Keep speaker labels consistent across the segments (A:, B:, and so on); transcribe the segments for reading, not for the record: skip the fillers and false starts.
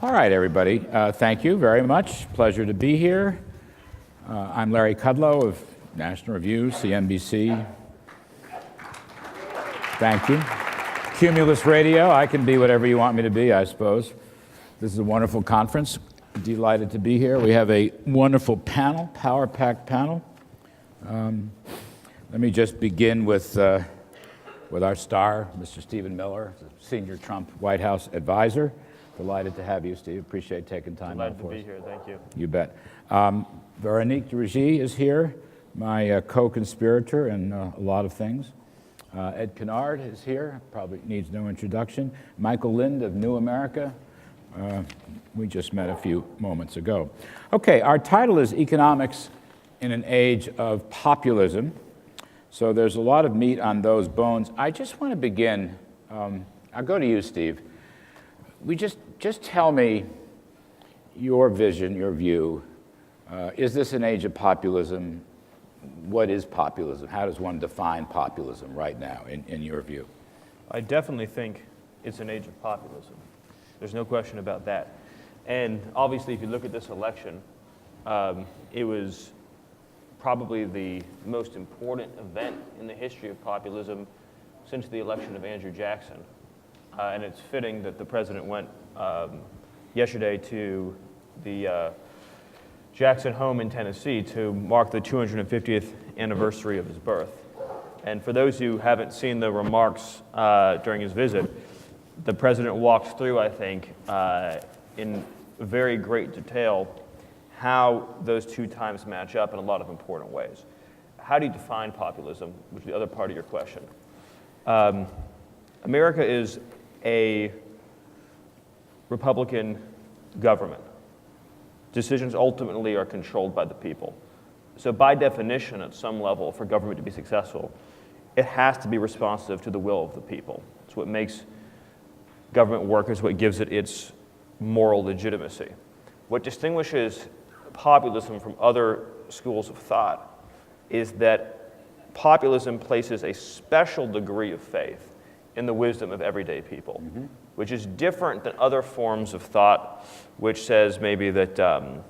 A: All right, everybody. Thank you very much. Pleasure to be here. I'm Larry Kudlow of National Review, CNBC. Thank you. Cumulus Radio. I can be whatever you want me to be, I suppose. This is a wonderful conference. Delighted to be here. We have a wonderful panel, power-packed panel. Let me just begin with our star, Mr. Stephen Miller, Senior Trump White House Advisor. Delighted to have you, Steve. Appreciate taking time out for us.
B: Delighted to be here. Thank you.
A: You bet. Veronique de Rugy is here, my co-conspirator in a lot of things. Ed Conard is here, probably needs no introduction. Michael Lind of New America. We just met a few moments ago. Okay, our title is Economics in an Age of Populism. So there's a lot of meat on those bones. I just want to begin, I'll go to you, Steve. Just tell me your vision, your view. Is this an age of populism? What is populism? How does one define populism right now, in your view?
B: I definitely think it's an age of populism. There's no question about that. And obviously, if you look at this election, it was probably the most important event in the history of populism since the election of Andrew Jackson. And it's fitting that the president went yesterday to the Jackson home in Tennessee to mark the 250th anniversary of his birth. And for those who haven't seen the remarks during his visit, the president walked through, I think, in very great detail how those two times match up in a lot of important ways. How do you define populism, which is the other part of your question? America is a Republican government. Decisions ultimately are controlled by the people. So by definition, at some level, for government to be successful, it has to be responsive to the will of the people. It's what makes government work, is what gives it its moral legitimacy. What distinguishes populism from other schools of thought is that populism places a special degree of faith in the wisdom of everyday people, which is different than other forms of thought, which says maybe that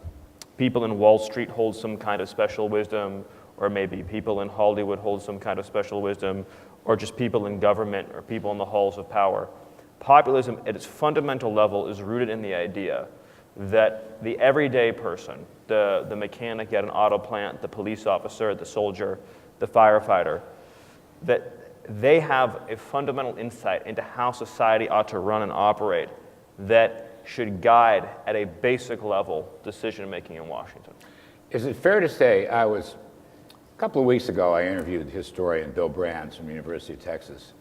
B: people in Wall Street hold some kind of special wisdom, or maybe people in Hollywood hold some kind of special wisdom, or just people in government or people in the halls of power. Populism at its fundamental level is rooted in the idea that the everyday person, the mechanic at an auto plant, the police officer, the soldier, the firefighter, that they have a fundamental insight into how society ought to run and operate that should guide, at a basic level, decision-making in Washington.
A: Is it fair to say, a couple of weeks ago, I interviewed historian Bill Brands from the University of Texas,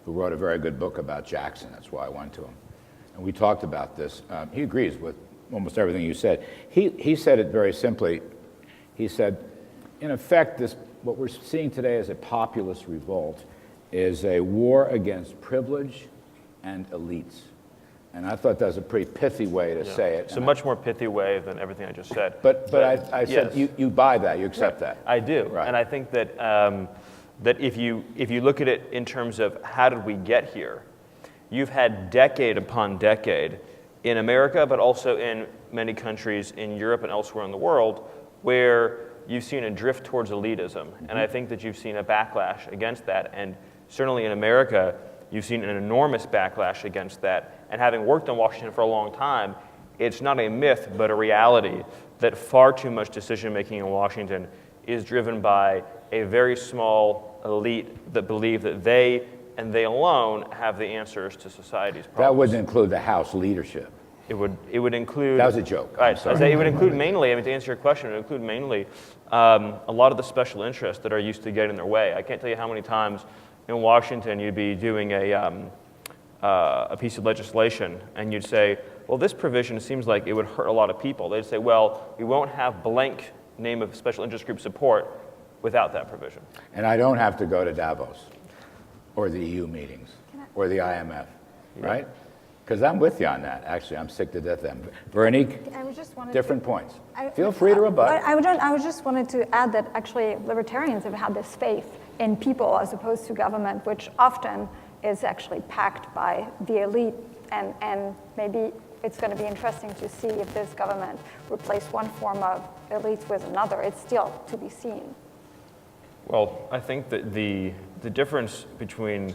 A: who wrote a very good book about Jackson. That's why I went to him. And we talked about this. He agrees with almost everything you said. He said it very simply. He said, in effect, what we're seeing today as a populist revolt is a war against privilege and elites. And I thought that was a pretty pithy way to say it.
B: It's a much more pithy way than everything I just said.
A: But I said, yes. You buy that, you accept that.
B: I do,
A: right.
B: And I think that that if you look at it in terms of how did we get here, you've had decade upon decade in America, but also in many countries in Europe and elsewhere in the world, where you've seen a drift towards elitism. And I think that you've seen a backlash against that. And certainly in America, you've seen an enormous backlash against that. And having worked in Washington for a long time, it's not a myth, but a reality that far too much decision-making in Washington is driven by a very small elite that believe that they and they alone have the answers to society's problems.
A: That wouldn't include the House leadership.
B: It would include...
A: That was a joke.
B: Right. It would include mainly, to answer your question, it would include mainly a lot of the special interests that are used to get in their way. I can't tell you how many times in Washington you'd be doing a piece of legislation and you'd say, well, this provision seems like it would hurt a lot of people. They'd say, well, we won't have blank name of special interest group support without that provision.
A: And I don't have to go to Davos or the EU meetings or the IMF, right? Because I'm with you on that. Actually, I'm sick to death of them. Veronique, different points. Feel free to rebut.
C: I just wanted to add that actually libertarians have had this faith in people as opposed to government, which often is actually packed by the elite and maybe it's going to be interesting to see if this government replaces one form of elites with another. It's still to be seen.
B: Well, I think that the difference between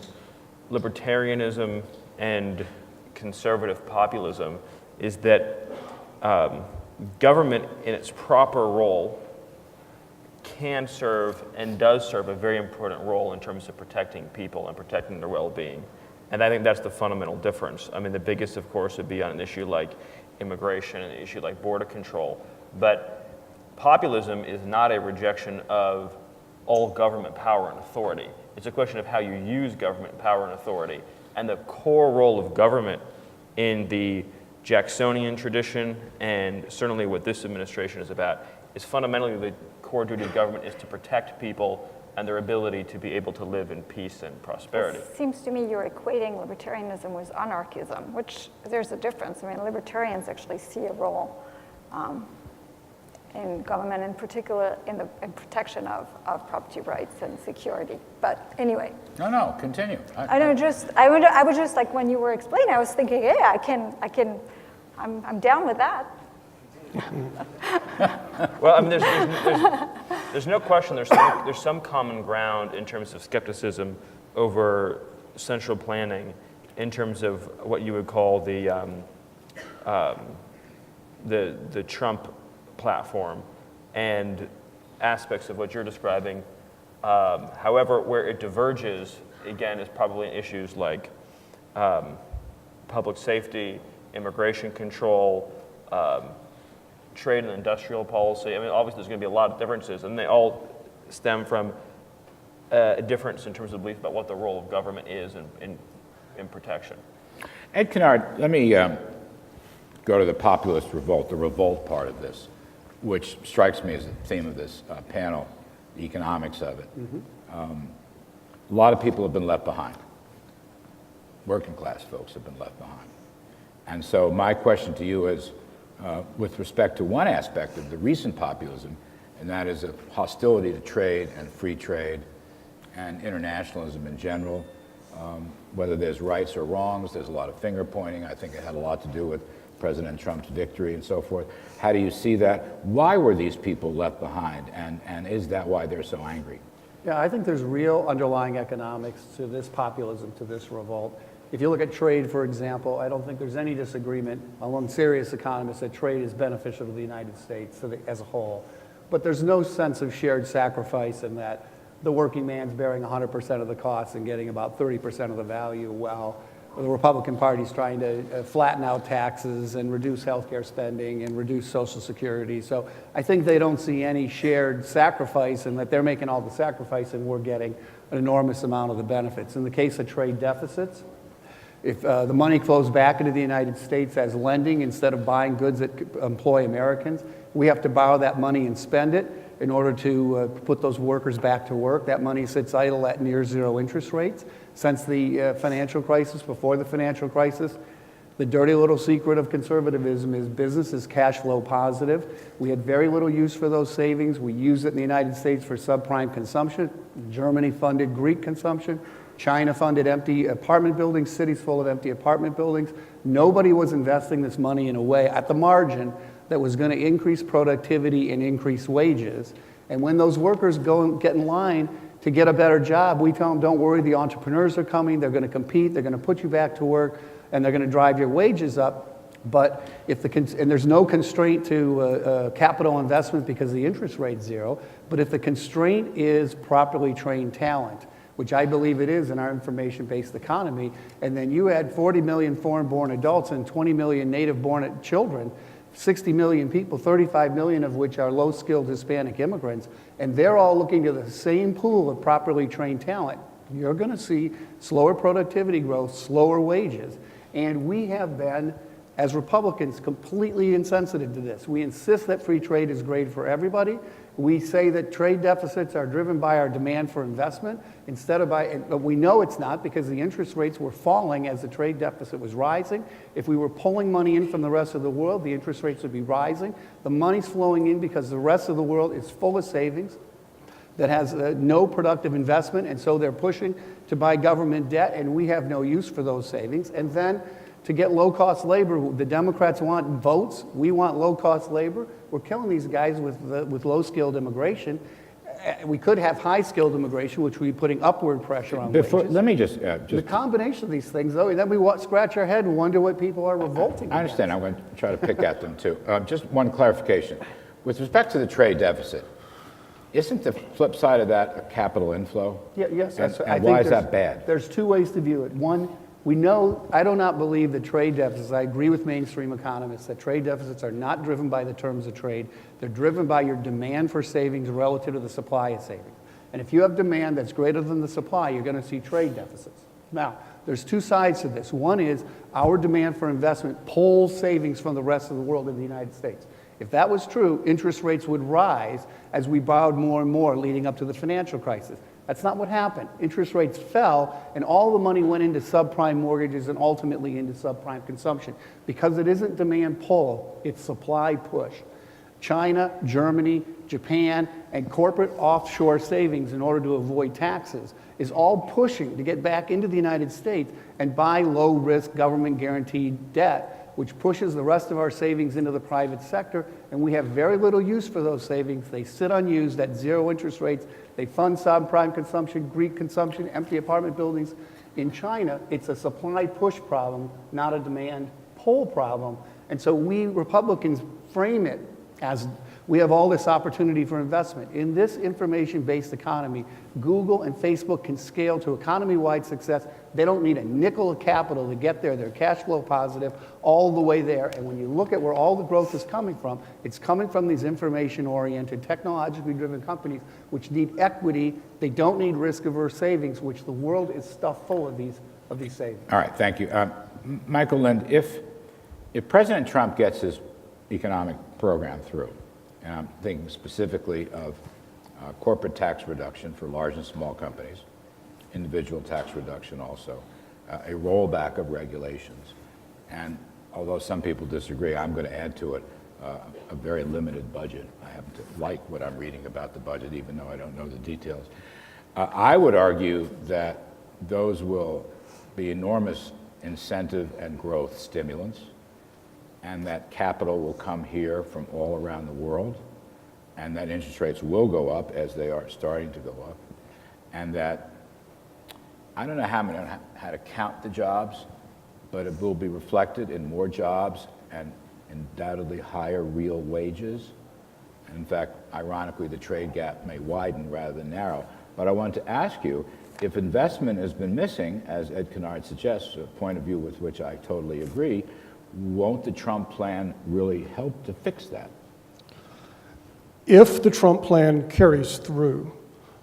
B: libertarianism and conservative populism is that government in its proper role can serve and does serve a very important role in terms of protecting people and protecting their well-being. And I think that's the fundamental difference. I mean, the biggest, of course, would be on an issue like immigration and an issue like border control. But populism is not a rejection of all government power and authority. It's a question of how you use government power and authority. And the core role of government in the Jacksonian tradition, and certainly what this administration is about, is fundamentally the core duty of government is to protect people and their ability to be able to live in peace and prosperity.
C: It seems to me you're equating libertarianism with anarchism, which there's a difference. I mean, libertarians actually see a role in government, in particular in protection of property rights and security. But anyway.
A: No, continue.
C: I was just like, when you were explaining, I was thinking, yeah, I'm down with that.
B: Well, I mean, there's no question there's some common ground in terms of skepticism over central planning, in terms of what you would call the Trump platform and aspects of what you're describing. However, where it diverges, again, is probably in issues like public safety, immigration control, trade and industrial policy. I mean, obviously there's going to be a lot of differences, and they all stem from a difference in terms of belief about what the role of government is in protection.
A: Ed Conard, let me go to the populist revolt, the revolt part of this, which strikes me as the theme of this panel, the economics of it. Mm-hmm. A lot of people have been left behind. Working class folks have been left behind. And so my question to you is, with respect to one aspect of the recent populism, and that is a hostility to trade and free trade and internationalism in general, whether there's rights or wrongs, there's a lot of finger pointing. I think it had a lot to do with President Trump's victory and so forth. How do you see that? Why were these people left behind, and is that why they're so angry?
D: Yeah, I think there's real underlying economics to this populism, to this revolt. If you look at trade, for example, I don't think there's any disagreement among serious economists that trade is beneficial to the United States as a whole. But there's no sense of shared sacrifice in that the working man's bearing 100% of the costs and getting about 30% of the value, while the Republican Party's trying to flatten out taxes and reduce healthcare spending and reduce Social Security. So I think they don't see any shared sacrifice, and that they're making all the sacrifice and we're getting an enormous amount of the benefits. In the case of trade deficits, if the money flows back into the United States as lending instead of buying goods that employ Americans, we have to borrow that money and spend it in order to put those workers back to work. That money sits idle at near zero interest rates. Since the financial crisis, before the financial crisis, the dirty little secret of conservatism is business is cash flow positive. We had very little use for those savings. We use it in the United States for subprime consumption. Germany funded Greek consumption. China funded empty apartment buildings, cities full of empty apartment buildings. Nobody was investing this money in a way at the margin that was going to increase productivity and increase wages. And when those workers go and get in line to get a better job, we tell them, don't worry, the entrepreneurs are coming, they're going to compete, they're going to put you back to work, and they're going to drive your wages up. But and there's no constraint to capital investment because the interest rate's zero, but if the constraint is properly trained talent, which I believe it is in our information-based economy, and then you add 40 million foreign-born adults and 20 million native-born children, 60 million people, 35 million of which are low-skilled Hispanic immigrants, and they're all looking to the same pool of properly trained talent, you're going to see slower productivity growth, slower wages. And we have been, as Republicans, completely insensitive to this. We insist that free trade is great for everybody. We say that trade deficits are driven by our demand for investment instead of but we know it's not, because the interest rates were falling as the trade deficit was rising. If we were pulling money in from the rest of the world, the interest rates would be rising. The money's flowing in because the rest of the world is full of savings that has no productive investment, and so they're pushing to buy government debt, and we have no use for those savings. And then to get low-cost labor. The Democrats want votes. We want low-cost labor. We're killing these guys with low-skilled immigration. We could have high-skilled immigration, which would be putting upward pressure on wages.
A: Let me just
D: The combination of these things, though, then we scratch our head and wonder what people are revolting
A: I understand. I'm going to try to pick at them, too. Just one clarification. With respect to the trade deficit, isn't the flip side of that a capital inflow?
D: Yes.
A: And why is that bad?
D: There's two ways to view it. One, we know, I do not believe that trade deficits, I agree with mainstream economists, that trade deficits are not driven by the terms of trade. They're driven by your demand for savings relative to the supply of savings. And if you have demand that's greater than the supply, you're going to see trade deficits. Now, there's two sides to this. One is our demand for investment pulls savings from the rest of the world in the United States. If that was true, interest rates would rise as we borrowed more and more leading up to the financial crisis. That's not what happened. Interest rates fell, and all the money went into subprime mortgages and ultimately into subprime consumption. Because it isn't demand pull, it's supply push. China, Germany, Japan, and corporate offshore savings in order to avoid taxes is all pushing to get back into the United States and buy low-risk government-guaranteed debt, which pushes the rest of our savings into the private sector, and we have very little use for those savings. They sit unused at zero interest rates. They fund subprime consumption, Greek consumption, empty apartment buildings. In China, it's a supply push problem, not a demand pull problem. And so we Republicans frame it as we have all this opportunity for investment. In this information-based economy, Google and Facebook can scale to economy-wide success. They don't need a nickel of capital to get there. They're cash flow positive all the way there. And when you look at where all the growth is coming from, it's coming from these information-oriented, technologically driven companies which need equity. They don't need risk-averse savings, which the world is stuffed full of these savings.
A: All right, thank you. Michael Lind, if President Trump gets his economic program through, and I'm thinking specifically of corporate tax reduction for large and small companies, individual tax reduction also, a rollback of regulations, and although some people disagree, I'm going to add to it a very limited budget. I happen to like what I'm reading about the budget, even though I don't know the details. I would argue that those will be enormous incentive and growth stimulants, and that capital will come here from all around the world, and that interest rates will go up as they are starting to go up, and that I don't know how to count the jobs, but it will be reflected in more jobs and undoubtedly higher real wages. And in fact, ironically, the trade gap may widen rather than narrow. But I wanted to ask you, if investment has been missing, as Ed Conard suggests, a point of view with which I totally agree, won't the Trump plan really help to fix that?
E: If the Trump plan carries through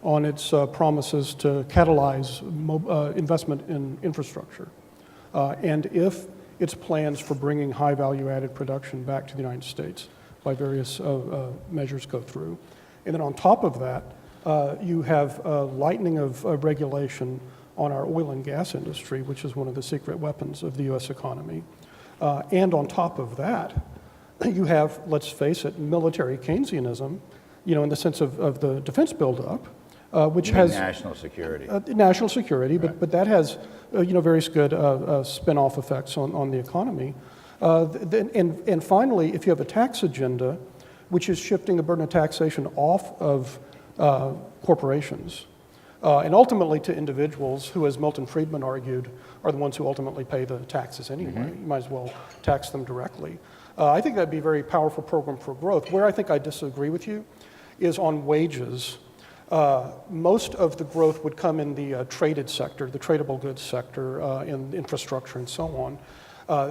E: on its promises to catalyze investment in infrastructure, and if its plans for bringing high value-added production back to the United States by various measures go through, and then on top of that, you have a lightening of regulation on our oil and gas industry, which is one of the secret weapons of the U.S. economy. And on top of that, you have, let's face it, military Keynesianism, in the sense of the defense buildup, which has
A: national security.
E: National security,
A: right.
E: but that has, various good spin-off effects on the economy. And finally, if you have a tax agenda, which is shifting the burden of taxation off of corporations, and ultimately to individuals who, as Milton Friedman argued, are the ones who ultimately pay the taxes anyway. Mm-hmm. You might as well tax them directly. I think that'd be a very powerful program for growth. Where I think I disagree with you is on wages. Most of the growth would come in the traded sector, the tradable goods sector, in infrastructure and so on.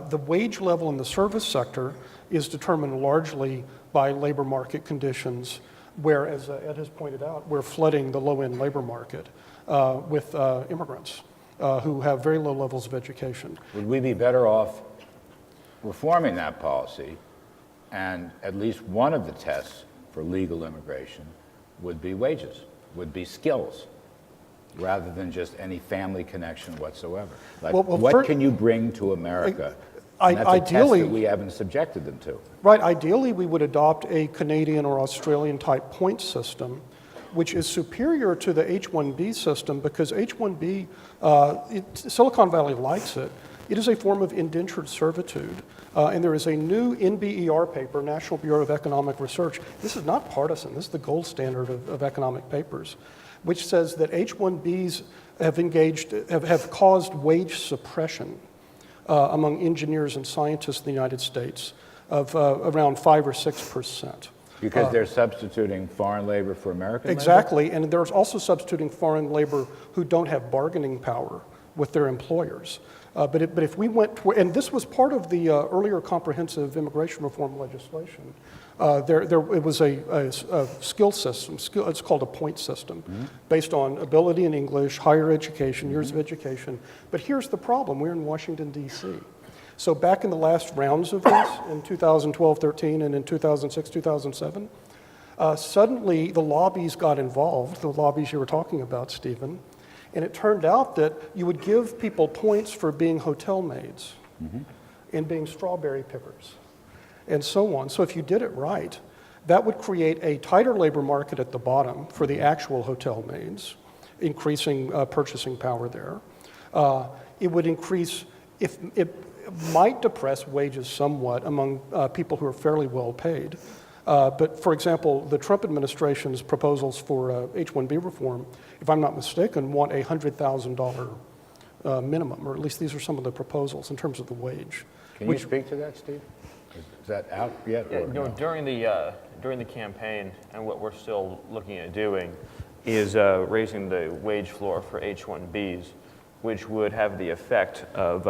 E: The wage level in the service sector is determined largely by labor market conditions, where, as Ed has pointed out, we're flooding the low-end labor market with immigrants who have very low levels of education.
A: Would we be better off reforming that policy, and at least one of the tests for legal immigration would be wages, would be skills, rather than just any family connection whatsoever? Like, what can you bring to America? And that's
E: ideally,
A: a test that we haven't subjected them to.
E: Right. Ideally, we would adopt a Canadian or Australian type point system, which is superior to the H-1B system, because H-1B, Silicon Valley likes it, It is a form of indentured servitude. And there is a new NBER paper, National Bureau of Economic Research. This is not partisan. This is the gold standard of economic papers, which says that H-1Bs have caused wage suppression among engineers and scientists in the United States of around 5 or 6%.
A: Because they're substituting foreign labor for American labor?
E: Exactly, and there's also substituting foreign labor who don't have bargaining power with their employers. But if we went, and this was part of the earlier comprehensive immigration reform legislation, it was a skill system, it's called a point system, based on ability in English, higher education, years of education. But here's the problem, we're in Washington, D.C. So back in the last rounds of this, in 2012-13 and in 2006-2007, suddenly the lobbies got involved, the lobbies you were talking about, Stephen, and it turned out that you would give people points for being hotel maids and being strawberry pickers and so on. So if you did it right, that would create a tighter labor market at the bottom for the actual hotel maids, increasing purchasing power there. It would increase, it might depress wages somewhat among people who are fairly well paid. But for example, the Trump administration's proposals for H-1B reform, if I'm not mistaken, want a $100,000 minimum, or at least these are some of the proposals in terms of the wage.
A: Can you speak to that, Steve? Is that out yet?
B: Yeah,
A: or no?
B: during the campaign, and what we're still looking at doing, is raising the wage floor for H-1Bs, which would have the effect of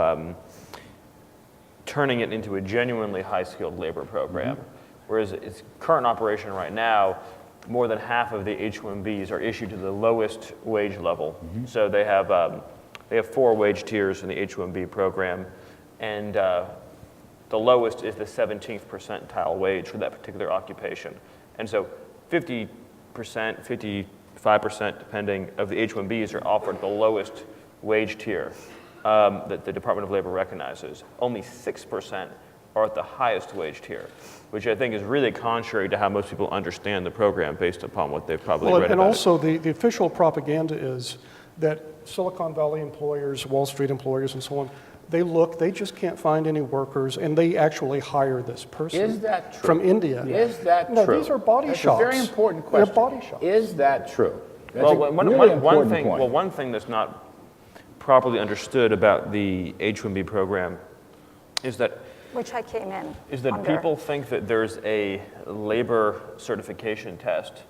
B: turning it into a genuinely high-skilled labor program. Whereas its current operation right now, more than half of the H-1Bs are issued to the lowest wage level. So they have 4 wage tiers in the H-1B program, and the lowest is the 17th percentile wage for that particular occupation. And so 50%, 55%, depending, of the H-1Bs are offered the lowest wage tier that the Department of Labor recognizes. Only 6% are at the highest wage tier, which I think is really contrary to how most people understand the program based upon what they've probably read
E: and
B: about
E: also the official propaganda is that Silicon Valley employers, Wall Street employers, and so on, they just can't find any workers, and they actually hire this person.
A: Is that true?
E: From India.
A: Is that
E: No,
A: true?
E: these are body
A: That's
E: shops.
A: a very important question.
E: They're body shops.
A: Is that true? That's
B: Well,
A: a
B: one
A: really
B: one
A: important
B: thing.
A: point.
B: Well, one thing that's not properly understood about the H-1B program is that
C: which I came in under.
B: people think that there's a labor certification test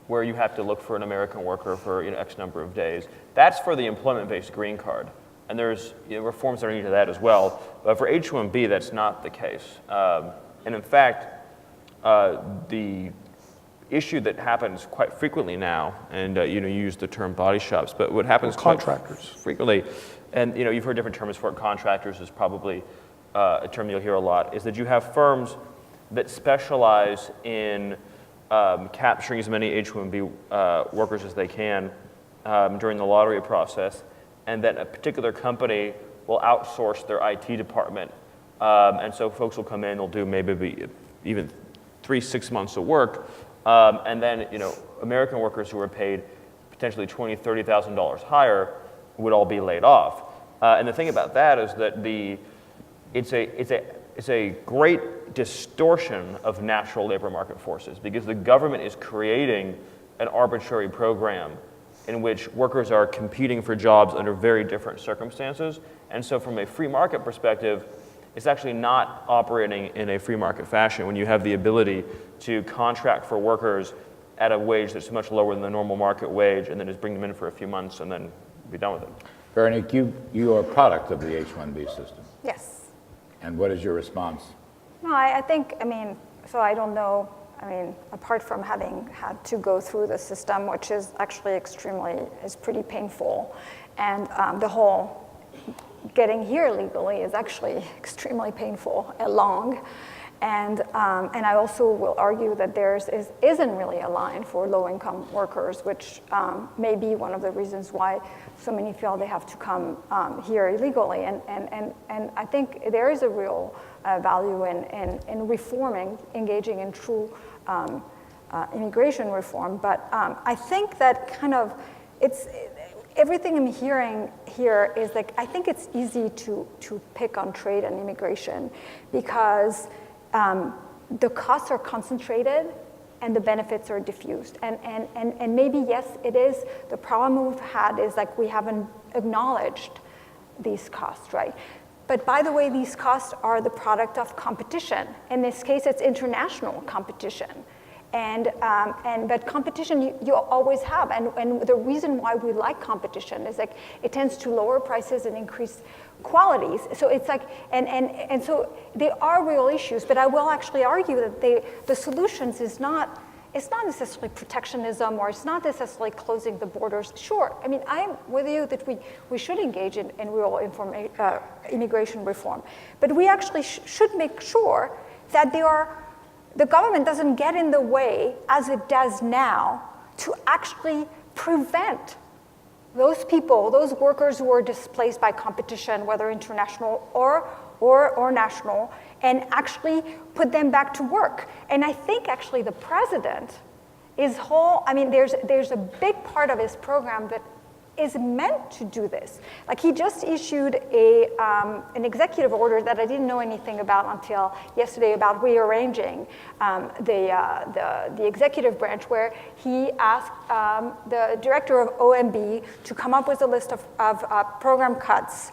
B: where you have to look for an American worker for X number of days. That's for the employment-based green card, and there's reforms that are needed to that as well. But for H-1B, that's not the case. And in fact, the issue that happens quite frequently now, and you use the term body shops, but what happens quite frequently, and you've heard different terms for it. Contractors is probably a term you'll hear a lot, is that you have firms that specialize in capturing as many H-1B workers as they can during the lottery process, and that a particular company will outsource their IT department. And so folks will come in, they'll do maybe even 3-6 months of work, and then American workers who are paid potentially $20,000, $30,000 higher would all be laid off. And the thing about that is that it's a great distortion of natural labor market forces, because the government is creating an arbitrary program in which workers are competing for jobs under very different circumstances. And so from a free market perspective, it's actually not operating in a free market fashion when you have the ability to contract for workers at a wage that's much lower than the normal market wage, and then just bring them in for a few months and then be done with them.
A: Veronique, you are a product of the H-1B system.
C: Yes.
A: And what is your response?
C: No, I think, so I don't know, apart from having had to go through the system, which is actually is pretty painful, and the whole getting here legally is actually extremely painful and long. And I also will argue that theirs isn't really aligned for low-income workers, which may be one of the reasons why so many feel they have to come here illegally. And I think there is a real value in reforming, engaging in true immigration reform. But I think that everything I'm hearing here is like, I think it's easy to pick on trade and immigration because the costs are concentrated and the benefits are diffused. And maybe, yes, it is. The problem we've had is like we haven't acknowledged these costs, right? But by the way, these costs are the product of competition. In this case, it's international competition. But competition you always have, and the reason why we like competition is like it tends to lower prices and increase qualities. So it's like, and so there are real issues, but I will actually argue that the solutions it's not necessarily protectionism, or it's not necessarily closing the borders. Sure, I mean, I'm with you that we should engage in real immigration reform, but we actually should make sure that the government doesn't get in the way, as it does now, to actually prevent those people, those workers who are displaced by competition, whether international or national, and actually put them back to work. And I think actually the president there's a big part of his program that is meant to do this. Like he just issued an executive order that I didn't know anything about until yesterday about rearranging the executive branch, where he asked the director of OMB to come up with a list of program cuts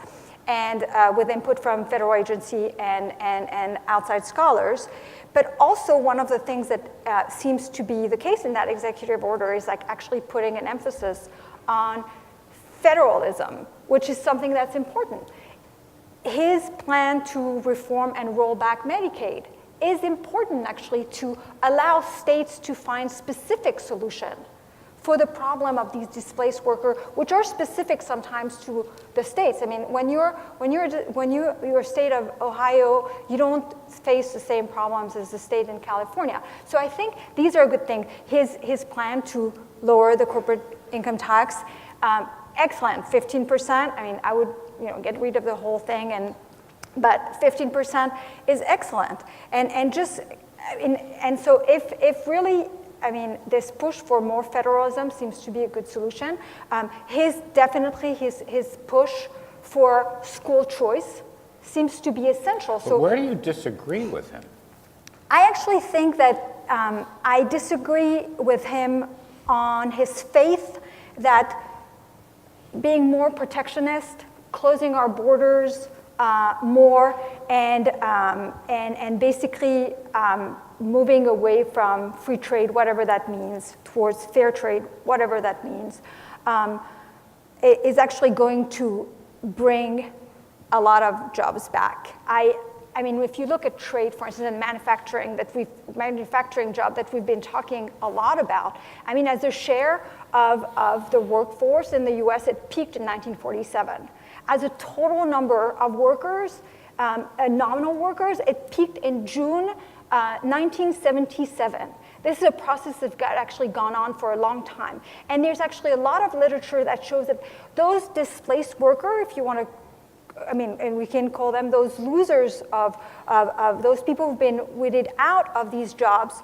C: and with input from federal agency and outside scholars. But also one of the things that seems to be the case in that executive order is like actually putting an emphasis on federalism, which is something that's important. His plan to reform and roll back Medicaid is important actually to allow states to find specific solution for the problem of these displaced workers, which are specific sometimes to the states. I mean, when you're state of Ohio, you don't face the same problems as the state in California. So I think these are good things. His plan to lower the corporate income tax, excellent, 15%. I mean, I would get rid of the whole thing, but 15% is excellent. And so if really, I mean, this push for more federalism seems to be a good solution. His push for school choice seems to be essential.
A: But where do you disagree with him?
C: I actually think that I disagree with him on his faith that being more protectionist, closing our borders more, and basically moving away from free trade, whatever that means, towards fair trade, whatever that means, is actually going to bring a lot of jobs back. I mean, if you look at trade, for instance, and manufacturing job that we've been talking a lot about, I mean, as a share of the workforce in the US, it peaked in 1947. As a total number of workers, nominal workers, it peaked in June 1977. This is a process that's actually gone on for a long time. And there's actually a lot of literature that shows that those displaced workers, if you want to, I mean, and we can call them those losers of those people who've been weeded out of these jobs,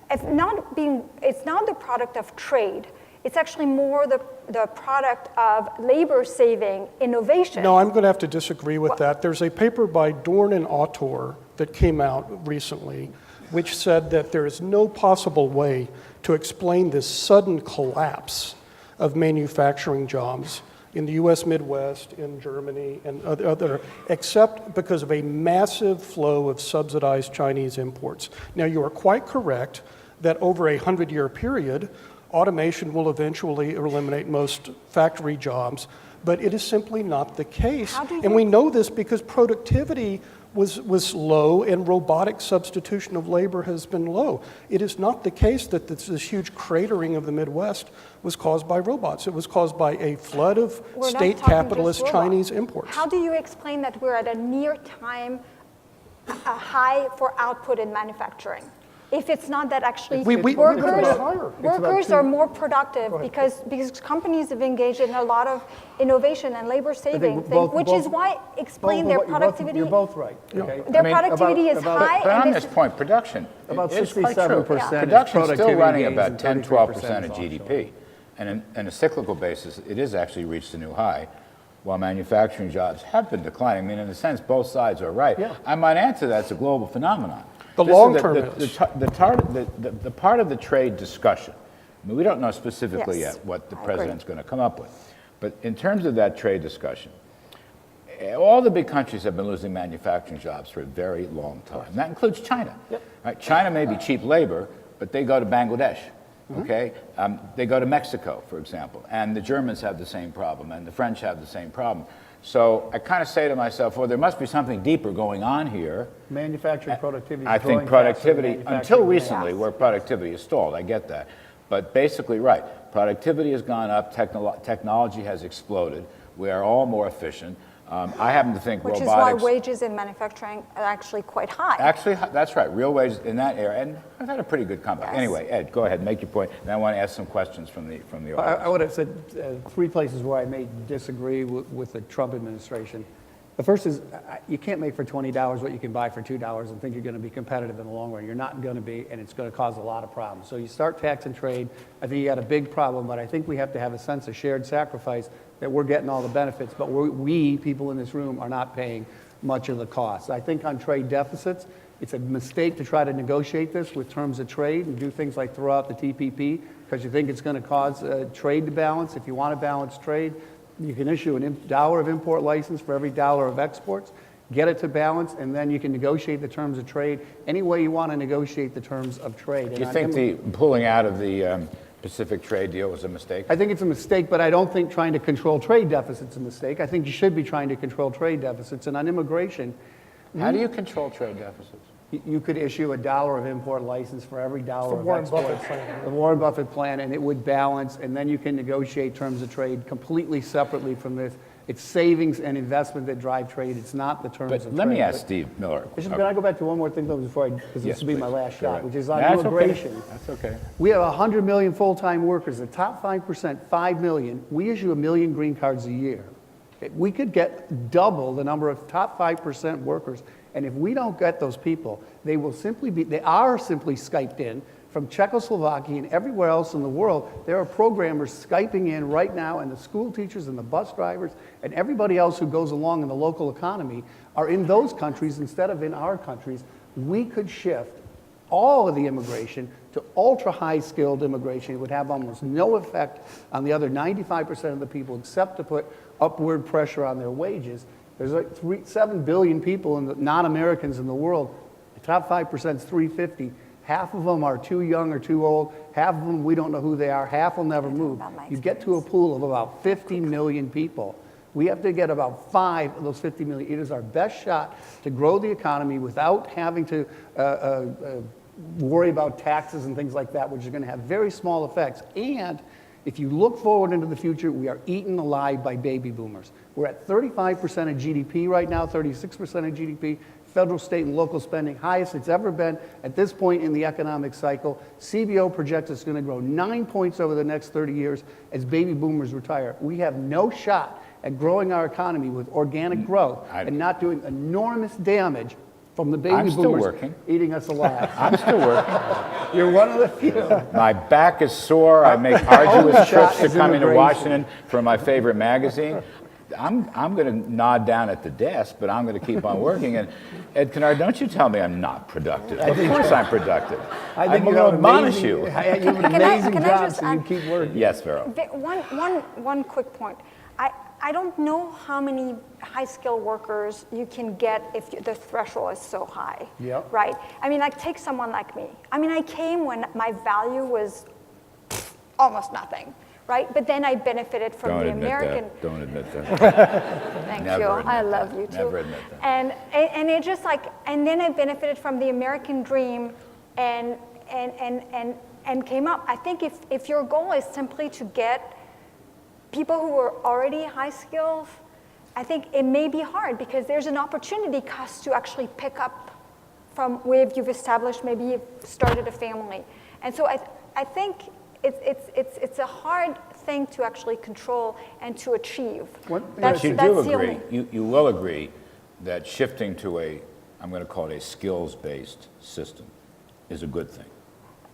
C: it's not the product of trade. It's actually more the product of labor-saving innovation.
E: No, I'm going to have to disagree with that. There's a paper by Dorn and Autor that came out recently, which said that there is no possible way to explain this sudden collapse of manufacturing jobs in the US Midwest, in Germany, and other, except because of a massive flow of subsidized Chinese imports. Now, you are quite correct that over a 100-year period, automation will eventually eliminate most factory jobs, but it is simply not the case. And we know this because productivity was low and robotic substitution of labor has been low. It is not the case that this huge cratering of the Midwest was caused by robots. It was caused by a flood of state capitalist Chinese imports.
C: How do you explain that we're at a near-time high for output in manufacturing? If it's not that actually workers are more productive because companies have engaged in a lot of innovation and labor-saving things, which is why explain their productivity.
D: You're both right. Okay?
C: Their productivity is high.
A: But on this point, production,
D: about
A: it's
D: 67%
A: quite true. Production's still running about 10, 12% of
D: GDP.
A: GDP. And in a cyclical basis, it is actually reached a new high, while manufacturing jobs have been declining. I mean, in a sense, both sides are right.
D: Yeah.
A: I might answer that it's a global phenomenon.
E: The
A: This
E: long
A: is
E: term
A: the part of the trade discussion. I mean, we don't know specifically
C: Yes,
A: yet what the
C: I agree.
A: president's going to come up with. But in terms of that trade discussion, all the big countries have been losing manufacturing jobs for a very long time. That includes China. Right? China may be cheap labor, but they go to Bangladesh. Okay? They go to Mexico, for example. And the Germans have the same problem, and the French have the same problem. So I kind of say to myself, well, there must be something deeper going on here.
D: Manufacturing productivity is
A: I
D: growing
A: think
D: faster than
A: productivity,
D: manufacturing
A: until
D: demand.
A: recently, where productivity is stalled, I get that. But basically, right, productivity has gone up, technology has exploded, we are all more efficient. I happen to think
C: Which
A: robotics...
C: is why wages in manufacturing are actually quite high.
A: Actually, that's right, real wages in that area, and I've had a pretty good comeback.
C: Yes.
A: Anyway, Ed, go ahead, make your point, and I want to ask some questions from the audience.
D: I would have said 3 places where I may disagree with the Trump administration. The first is you can't make for $20 what you can buy for $2 and think you're going to be competitive in the long run. You're not going to be, and it's going to cause a lot of problems. So you start tax and trade. I think you got a big problem, but I think we have to have a sense of shared sacrifice that we're getting all the benefits, but we, people in this room, are not paying much of the costs. I think on trade deficits, it's a mistake to try to negotiate this with terms of trade and do things like throw out the TPP because you think it's going to cause trade to balance. If you want to balance trade, you can issue a dollar of import license for every dollar of exports, get it to balance, and then you can negotiate the terms of trade any way you want to negotiate the terms of trade.
A: Do you think the pulling out of the Pacific trade deal was a mistake?
D: I think it's a mistake, but I don't think trying to control trade deficits is a mistake. I think you should be trying to control trade deficits. And on immigration,
A: How do you control trade deficits?
D: you could issue a dollar of import license for every dollar of
E: Warren
D: export.
E: Buffett plan.
D: The Warren Buffett plan, and it would balance, and then you can negotiate terms of trade completely separately from this. It's savings and investment that drive trade. It's not the terms of
A: But
D: trade.
A: let me ask Steve Miller.
D: Can I go back to one more thing, though, before because
A: Yes,
D: this will be my
A: please.
D: last
A: Go
D: shot,
A: ahead.
D: which is on
A: That's
D: immigration.
A: Okay. That's okay.
D: We have 100 million full-time workers. The top 5%, 5 million. We issue 1 million green cards a year. We could get double the number of top 5% workers. And if we don't get those people, they are simply Skyped in from Czechoslovakia and everywhere else in the world. There are programmers Skyping in right now, and the school teachers and the bus drivers and everybody else who goes along in the local economy are in those countries instead of in our countries. We could shift all of the immigration to ultra-high skilled immigration. It would have almost no effect on the other 95% of the people except to put upward pressure on their wages. There's like 7 billion people, non-Americans in the world. The top 5% is 350. Half of them are too young or too old. Half of them, we don't know who they are. Half will never move. You get to a pool of about 50 million people. We have to get about 5 of those 50 million. It is our best shot to grow the economy without having to worry about taxes and things like that, which are going to have very small effects. And if you look forward into the future, we are eaten alive by baby boomers. We're at 35% of GDP right now, 36% of GDP. Federal, state, and local spending, highest it's ever been at this point in the economic cycle. CBO projects it's going to grow 9 points over the next 30 years as baby boomers retire. We have no shot at growing our economy with organic growth and not doing enormous damage from the baby boomers eating us alive.
A: I'm still working.
D: You're one of the few.
A: My back is sore. I make arduous trips to come into
D: immigration.
A: Washington for my favorite magazine. I'm going to nod down at the desk, but I'm going to keep on working. And Ed Conard, don't you tell me I'm not productive. Of course I'm productive. I'm going to admonish you.
D: You have an
C: Can I
D: amazing job,
C: just
D: so you
C: add-
D: keep working.
A: Yes, Vero.
C: One quick point. I don't know how many high-skilled workers you can get if the threshold is so high.
D: Yep.
C: Right? I mean, like, take someone like me. I mean, I came when my value was almost nothing, right? But then I benefited from
A: Don't
C: the
A: admit
C: American...
A: that. Don't admit that.
C: Thank
A: Never
C: you.
A: admit
C: I
A: that.
C: love you too.
A: Never admit that.
C: And it just like, and then I benefited from the American dream and came up. I think if your goal is simply to get people who are already high skills, I think it may be hard because there's an opportunity cost to actually pick up from where you've established, maybe you've started a family. And so I think it's a hard thing to actually control and to achieve.
A: But you do
C: the
A: agree,
C: only-
A: you will agree that shifting to I'm going to call it a skills-based system is a good thing.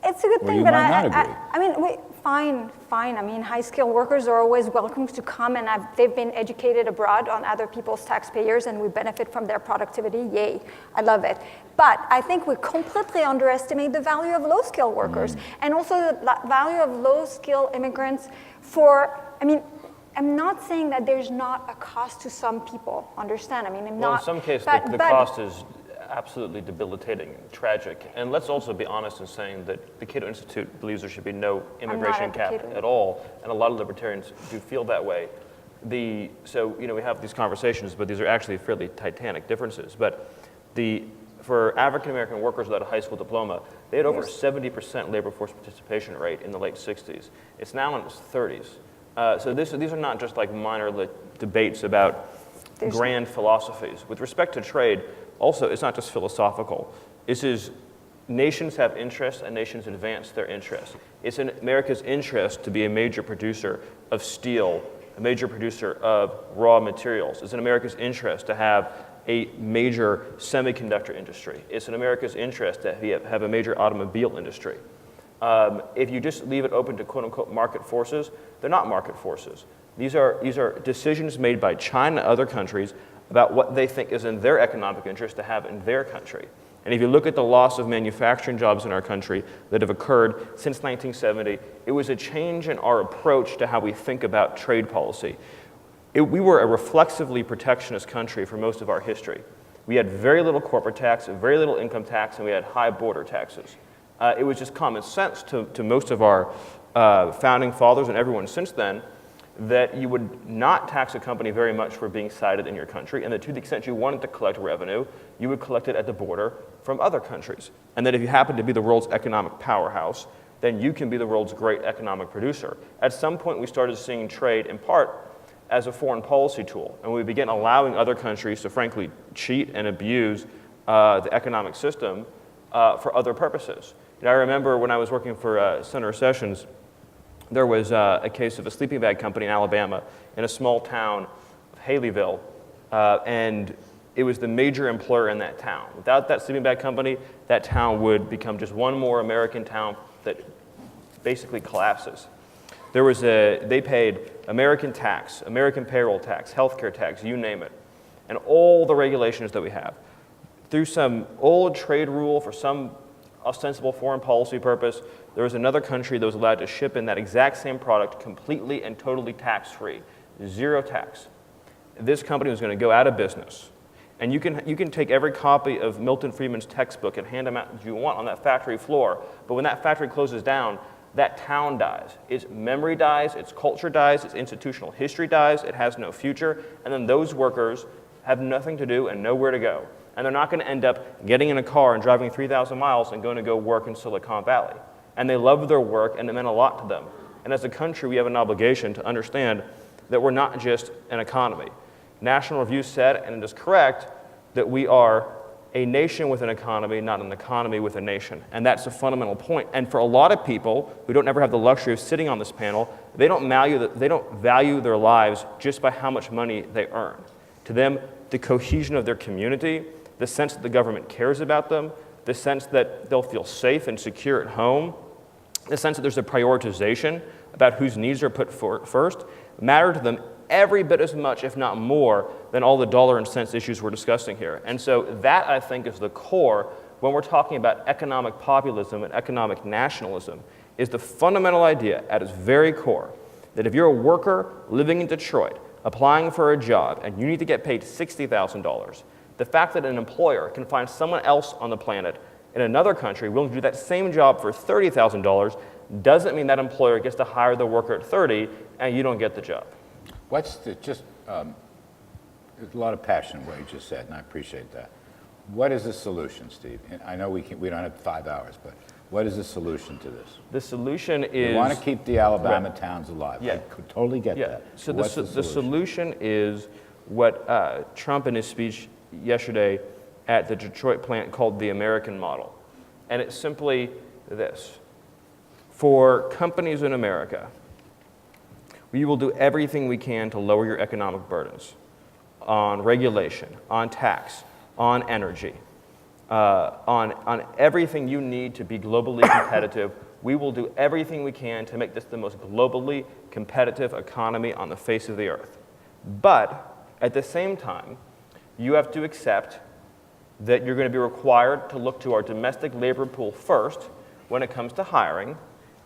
C: It's a good
A: Or
C: thing,
A: you
C: but
A: might not agree.
C: I mean, fine. I mean, high-skilled workers are always welcome to come, and they've been educated abroad on other people's taxpayers, and we benefit from their productivity. Yay, I love it. But I think we completely underestimate the value of low-skilled workers, and also the value of low-skilled immigrants I mean, I'm not saying that there's not a cost to some people, understand? I mean,
B: Well, in some cases, the cost is absolutely debilitating and tragic. And let's also be honest in saying that the Cato Institute believes there should be no immigration cap at all, and a lot of libertarians do feel that way. So, you know, we have these conversations, but these are actually fairly titanic differences. But for African-American workers without a high school diploma, they had over 70% labor force participation rate in the late 60s. It's now in its 30s. So these are not just like minor debates about grand philosophies. With respect to trade, also, it's not just philosophical. This is nations have interests and nations advance their interests. It's in America's interest to be a major producer of steel, a major producer of raw materials. It's in America's interest to have a major semiconductor industry. It's in America's interest to have a major automobile industry. If you just leave it open to quote-unquote market forces, they're not market forces. These are decisions made by China and other countries about what they think is in their economic interest to have in their country. And if you look at the loss of manufacturing jobs in our country that have occurred since 1970, it was a change in our approach to how we think about trade policy. We were a reflexively protectionist country for most of our history. We had very little corporate tax, very little income tax, and we had high border taxes. It was just common sense to most of our founding fathers and everyone since then that you would not tax a company very much for being cited in your country, and that to the extent you wanted to collect revenue, you would collect it at the border from other countries. And that if you happen to be the world's economic powerhouse, then you can be the world's great economic producer. At some point, we started seeing trade, in part, as a foreign policy tool, and we began allowing other countries to frankly cheat and abuse the economic system for other purposes. You know, I remember when I was working for Senator Sessions, there was a case of a sleeping bag company in Alabama in a small town of Haleyville, and it was the major employer in that town. Without that sleeping bag company, that town would become just one more American town that basically collapses. They paid American tax, American payroll tax, healthcare tax, you name it, and all the regulations that we have. Through some old trade rule for some ostensible foreign policy purpose, there was another country that was allowed to ship in that exact same product completely and totally tax-free, zero tax. This company was going to go out of business. And you can take every copy of Milton Friedman's textbook and hand them out as you want on that factory floor, but when that factory closes down, that town dies. Its memory dies, its culture dies, its institutional history dies, it has no future, and then those workers have nothing to do and nowhere to go. And they're not going to end up getting in a car and driving 3,000 miles and going to go work in Silicon Valley. And they love their work, and it meant a lot to them. And as a country, we have an obligation to understand that we're not just an economy. National Review said, and it is correct, that we are a nation with an economy, not an economy with a nation. And that's a fundamental point. And for a lot of people who don't ever have the luxury of sitting on this panel, they don't value their lives just by how much money they earn. To them, the cohesion of their community, the sense that the government cares about them, the sense that they'll feel safe and secure at home, the sense that there's a prioritization about whose needs are put first, matter to them every bit as much, if not more, than all the dollar and cents issues we're discussing here. And so that, I think, is the core when we're talking about economic populism and economic nationalism, is the fundamental idea at its very core that if you're a worker living in Detroit, applying for a job, and you need to get paid $60,000, the fact that an employer can find someone else on the planet in another country willing to do that same job for $30,000 doesn't mean that employer gets to hire the worker at 30 and you don't get the job.
A: There's a lot of passion in what you just said, and I appreciate that. What is the solution, Steve? And I know we don't have 5 hours, but what is the solution to this?
B: The solution is...
A: We want to keep the Alabama towns alive.
B: Yeah.
A: I could totally get that.
B: So the solution is what Trump in his speech yesterday at the Detroit plant called the American model. And it's simply this. For companies in America, we will do everything we can to lower your economic burdens on regulation, on tax, on energy. on everything you need to be globally competitive. We will do everything we can to make this the most globally competitive economy on the face of the earth. But at the same time, you have to accept that you're going to be required to look to our domestic labor pool first when it comes to hiring,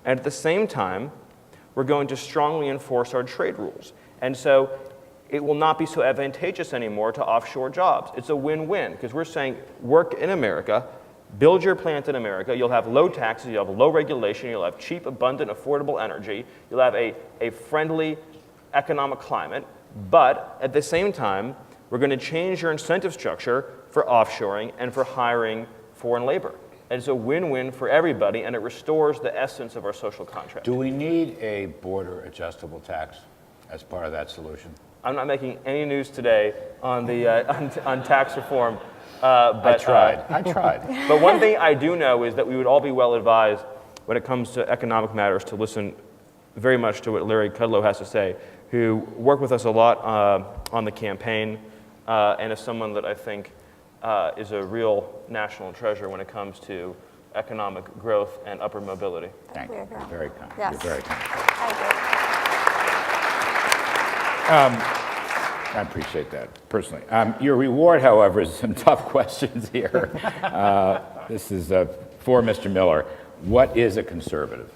B: and at the same time, we're going to strongly enforce our trade rules. And so it will not be so advantageous anymore to offshore jobs. It's a win-win, because we're saying work in America, build your plant in America, you'll have low taxes, you'll have low regulation, you'll have cheap, abundant, affordable energy, you'll have a friendly economic climate, but at the same time, we're going to change your incentive structure for offshoring and for hiring foreign labor. And it's a win-win for everybody, and it restores the essence of our social contract.
A: Do we need a border adjustable tax as part of that solution?
B: I'm not making any news today on the on tax reform. But,
A: I tried.
B: But one thing I do know is that we would all be well advised when it comes to economic matters to listen very much to what Larry Kudlow has to say, who worked with us a lot on the campaign, and is someone that I think is a real national treasure when it comes to economic growth and upward mobility.
A: Thank you. Very kind.
C: Yes.
A: You're very kind.
C: I agree.
A: I appreciate that, personally. Your reward, however, is some tough questions here. This is for Mr. Miller. What is a conservative?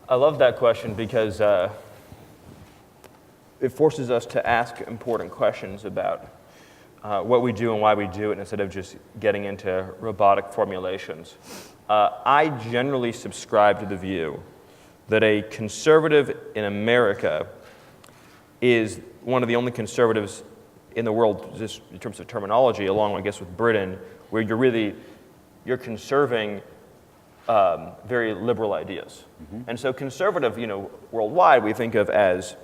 B: I love that question because it forces us to ask important questions about what we do and why we do it instead of just getting into robotic formulations. I generally subscribe to the view that a conservative in America is one of the only conservatives in the world, just in terms of terminology, along, I guess, with Britain, where you're conserving very liberal ideas. Mm-hmm. And so conservative, worldwide, we think of as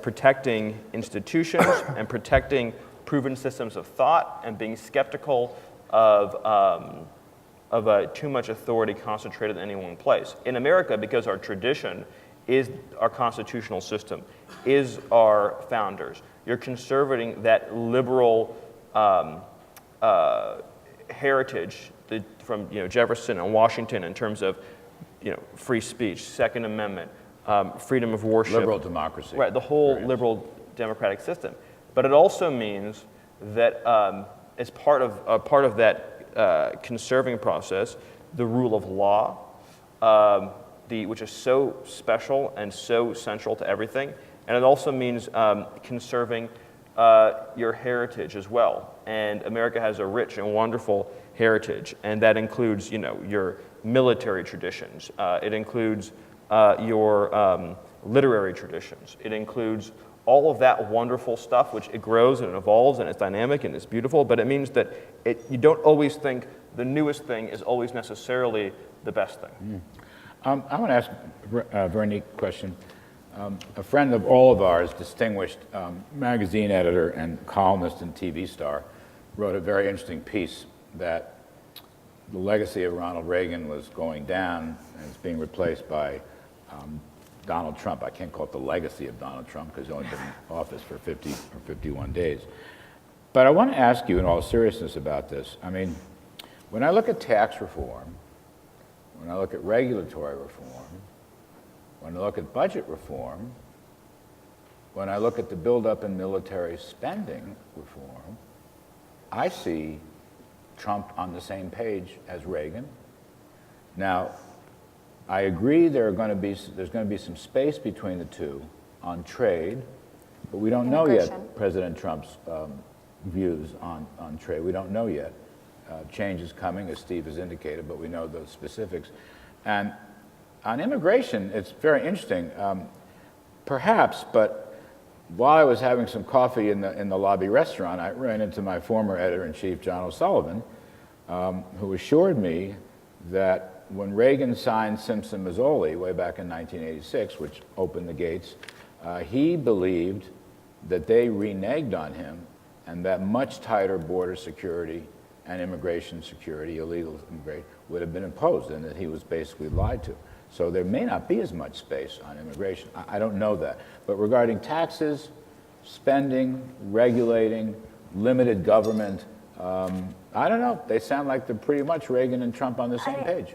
B: protecting institutions and protecting proven systems of thought and being skeptical of too much authority concentrated in any one place. In America, because our tradition is our constitutional system, is our founders, you're conserving that liberal heritage from Jefferson and Washington in terms of free speech, Second Amendment, freedom of worship.
A: Liberal democracy.
B: Right, the whole liberal democratic system. But it also means that as part of that conserving process, the rule of law, which is so special and so central to everything, and it also means conserving your heritage as well. And America has a rich and wonderful heritage, and that includes your military traditions. It includes your literary traditions. It includes all of that wonderful stuff, which it grows and it evolves and it's dynamic and it's beautiful, but it means that you don't always think the newest thing is always necessarily the best thing.
A: I want to ask Veronique a question. A friend of all of ours, distinguished magazine editor and columnist and TV star, wrote a very interesting piece that the legacy of Ronald Reagan was going down and it's being replaced by Donald Trump. I can't call it the legacy of Donald Trump because he's only been in office for 50 or 51 days. But I want to ask you in all seriousness about this. I mean, when I look at tax reform, when I look at regulatory reform, when I look at budget reform, when I look at the buildup in military spending reform, I see Trump on the same page as Reagan. Now, I agree there's going to be some space between the two on trade, but we don't know yet President Trump's views on trade. We don't know yet. Change is coming, as Steve has indicated, but we know those specifics. And on immigration, it's very interesting, perhaps, but while I was having some coffee in the lobby restaurant, I ran into my former editor-in-chief, John O'Sullivan, who assured me that when Reagan signed Simpson-Mazzoli way back in 1986, which opened the gates, he believed that they reneged on him and that much tighter border security and immigration security, illegal immigration, would have been imposed and that he was basically lied to. So there may not be as much space on immigration. I don't know that. But regarding taxes, spending, regulating, limited government, I don't know. They sound like they're pretty much Reagan and Trump on the same page.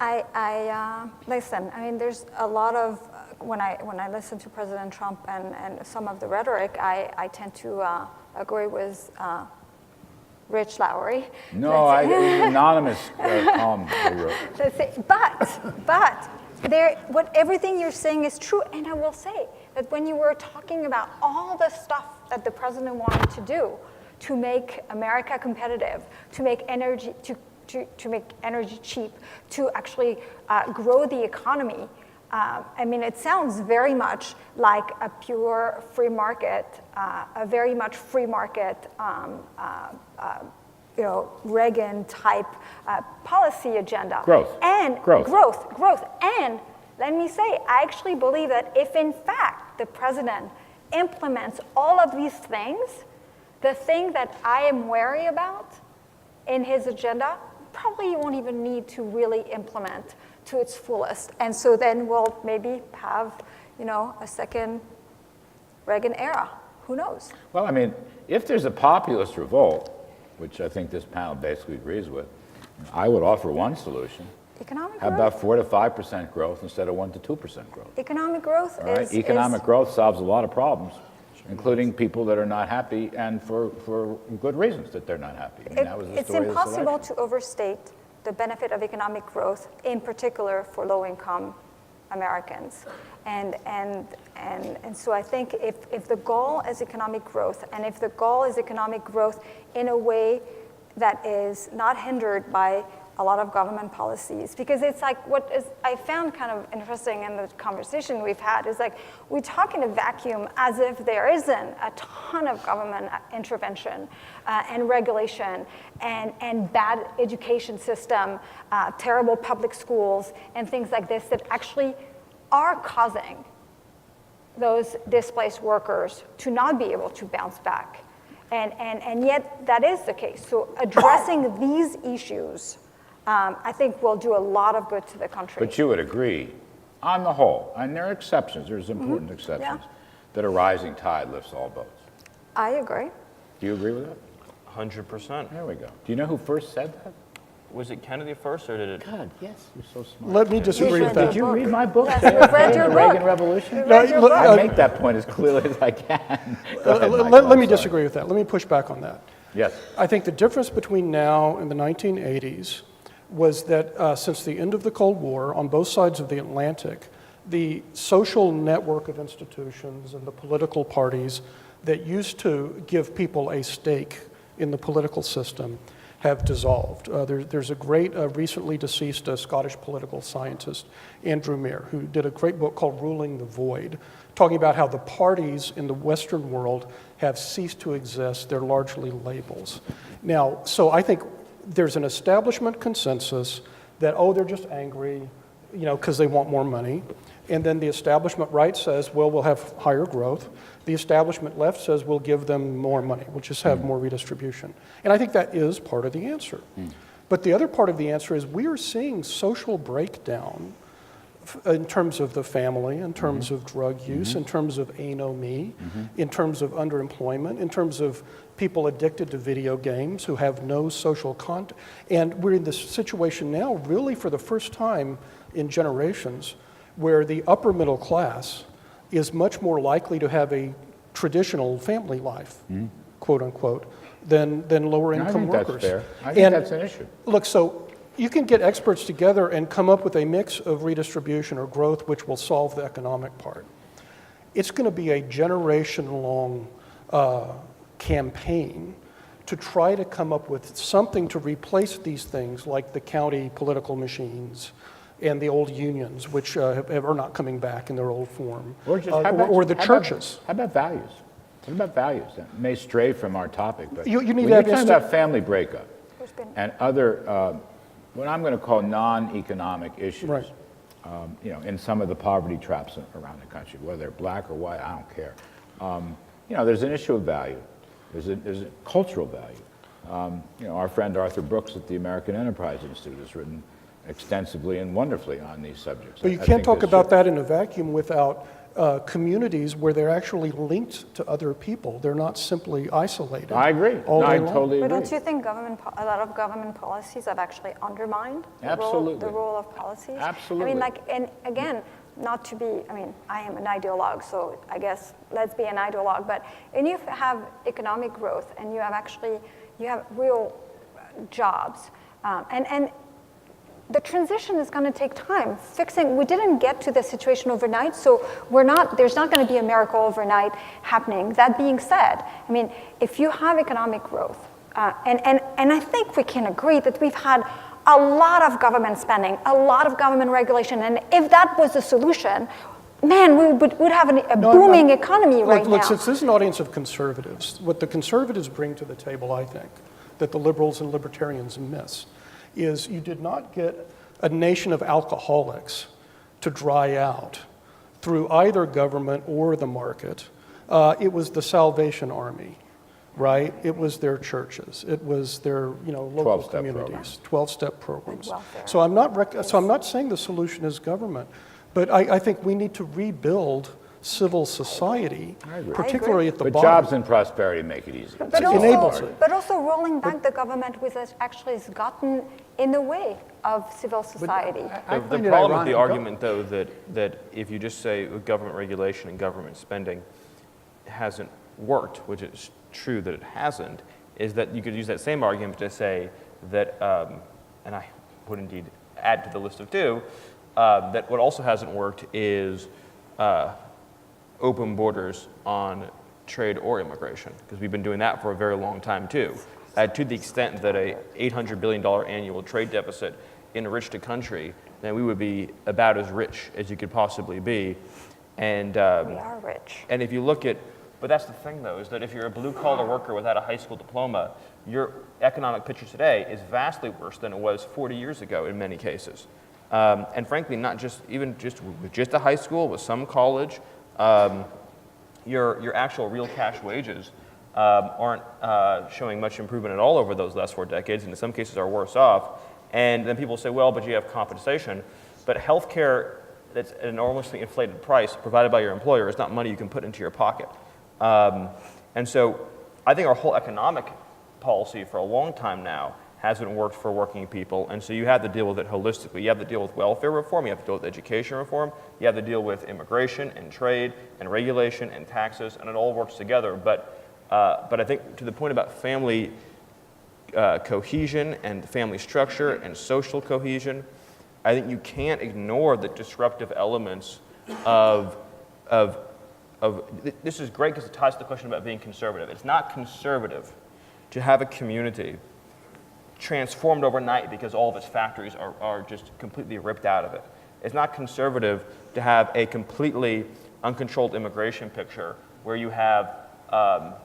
C: Listen, I mean, there's a lot of, when I listen to President Trump and some of the rhetoric, I tend to agree with Rich Lowry.
A: No, anonymous column.
C: But everything you're saying is true, and I will say that when you were talking about all the stuff that the president wanted to do to make America competitive, to make energy to make energy cheap, to actually grow the economy, I mean, it sounds very much like a pure free market, a very much free market, Reagan-type policy agenda.
A: Growth.
C: And let me say, I actually believe that if in fact the president implements all of these things, the thing that I am wary about in his agenda, probably you won't even need to really implement to its fullest. And so then we'll maybe have, a second Reagan era. Who knows?
A: Well, I mean, if there's a populist revolt, which I think this panel basically agrees with, I would offer one solution.
C: Economic
A: How
C: growth?
A: about 4 to 5% growth instead of 1 to 2% growth?
C: Economic growth
A: All right? Economic growth solves a lot of problems, including people that are not happy, and for good reasons that they're not happy. I mean, that was the
C: It's
A: story of this
C: impossible
A: election.
C: to overstate the benefit of economic growth, in particular for low-income Americans. And so I think if the goal is economic growth, and if the goal is economic growth in a way that is not hindered by a lot of government policies, because it's like what is I found kind of interesting in the conversation we've had is like we talk in a vacuum as if there isn't a ton of government intervention and regulation and bad education system, terrible public schools, and things like this that actually are causing those displaced workers to not be able to bounce back. And yet that is the case. So addressing these issues, I think will do a lot of good to the country.
A: But you would agree, on the whole, and there are exceptions, there's important exceptions, that a rising tide lifts all boats.
C: I agree.
A: Do you agree with that?
B: 100%.
A: There we go. Do you know who first said that?
B: Was it Kennedy first, or did it?
A: God, yes, you're so smart.
E: Let me disagree with
C: read
E: that.
A: Did you read my book?
C: Yes, we've read your
A: The
C: book.
A: Reagan Revolution?
C: We've read your book.
A: I make that point as clearly as I can. Go ahead, Michael,
E: Let
A: I'm
E: me
A: sorry.
E: disagree with that. Let me push back on that.
A: Yes.
E: I think the difference between now and the 1980s was that since the end of the Cold War, on both sides of the Atlantic, the social network of institutions and the political parties that used to give people a stake in the political system have dissolved. There's a great, recently deceased Scottish political scientist, Andrew Mair, who did a great book called Ruling the Void, talking about how the parties in the Western world have ceased to exist. They're largely labels. Now, so I think there's an establishment consensus that, they're just angry, because they want more money. And then the establishment right says, well, we'll have higher growth. The establishment left says, we'll give them more money. We'll just have more redistribution. And I think that is part of the answer. But the other part of the answer is we are seeing social breakdown in terms of the family, in terms of drug use, in terms of me, in terms of underemployment, in terms of people addicted to video games who have no social contact. And we're in this situation now, really for the first time in generations, where the upper middle class is much more likely to have a traditional family life, quote unquote, than lower income workers.
A: I think that's fair. I think that's an issue.
E: Look, so you can get experts together and come up with a mix of redistribution or growth which will solve the economic part. It's going to be a generation-long campaign to try to come up with something to replace these things like the county political machines and the old unions, which are not coming back in their old form, or the churches.
A: How about values? What about values? That may stray from our topic, but
E: You need
A: when
E: that
A: you're talking about family breakup and other, what I'm going to call non-economic issues,
E: Right.
A: In some of the poverty traps around the country, whether they're black or white, I don't care. There's an issue of value. There's a cultural value. Our friend Arthur Brooks at the American Enterprise Institute has written extensively and wonderfully on these subjects.
E: But you can't talk about that in a vacuum without communities where they're actually linked to other people. They're not simply isolated.
A: I agree.
E: all
A: No,
E: day
A: I
E: long.
A: totally
C: But
A: agree.
C: don't you think a lot of government policies have actually undermined
A: Absolutely.
C: the role of policies?
A: Absolutely.
C: I mean, and again, not to be, I am an ideologue, so I guess let's be an ideologue, but when you have economic growth and you have real jobs, and the transition is going to take time. We didn't get to the situation overnight, so there's not going to be a miracle overnight happening. That being said, if you have economic growth, and I think we can agree that we've had a lot of government spending, a lot of government regulation, and if that was the solution, man, we would have a booming economy right now.
E: Look, since this is an audience of conservatives, what the conservatives bring to the table, I think, that the liberals and libertarians miss, is you did not get a nation of alcoholics to dry out through either government or the market. It was the Salvation Army, right? It was their churches. It was their local
A: 12-step
E: communities, 12-step programs.
C: welfare.
E: So I'm not saying the solution is government, but I think we need to rebuild civil society,
A: agree.
E: particularly at the
A: But
E: bottom.
A: jobs and prosperity make it easier.
C: But
E: enables
C: also,
E: it.
C: but also rolling back the government, which actually has gotten in the way of civil society.
B: The
D: find it
B: problem with
D: ironic-
B: the argument, though, that if you just say government regulation and government spending hasn't worked, which is true that it hasn't, is that you could use that same argument to say that, and I would indeed add to the list of two, that what also hasn't worked is open borders on trade or immigration, because we've been doing that for a very long time too. To the extent that a $800 billion annual trade deficit enriched a country, then we would be about as rich as you could possibly be. And
C: We are rich.
B: and if you look at, but that's the thing though, is that if you're a blue collar worker without a high school diploma, your economic picture today is vastly worse than it was 40 years ago in many cases. And frankly, not just with just a high school, with some college, your actual real cash wages aren't showing much improvement at all over those last 4 decades, and in some cases are worse off. And then people say, well, but you have compensation. But healthcare that's an enormously inflated price provided by your employer is not money you can put into your pocket. And so I think our whole economic policy for a long time now hasn't worked for working people, and so you have to deal with it holistically. You have to deal with welfare reform, you have to deal with education reform, you have to deal with immigration and trade and regulation and taxes, and it all works together. But I think to the point about family cohesion and family structure and social cohesion, I think you can't ignore the disruptive elements of this is great because it ties to the question about being conservative. It's not conservative to have a community transformed overnight because all of its factories are just completely ripped out of it. It's not conservative to have a completely uncontrolled immigration picture where you have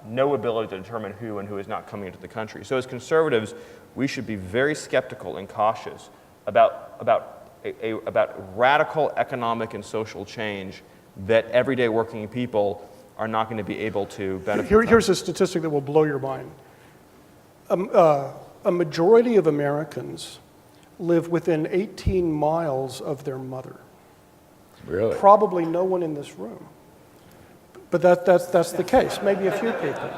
B: no ability to determine who and who is not coming into the country. So as conservatives, we should be very skeptical and cautious about radical economic and social change that everyday working people are not going to be able to benefit from.
E: Here's a statistic that will blow your mind. A majority of Americans live within 18 miles of their mother.
A: Really?
E: Probably no one in this room. But that's the case, maybe a few people.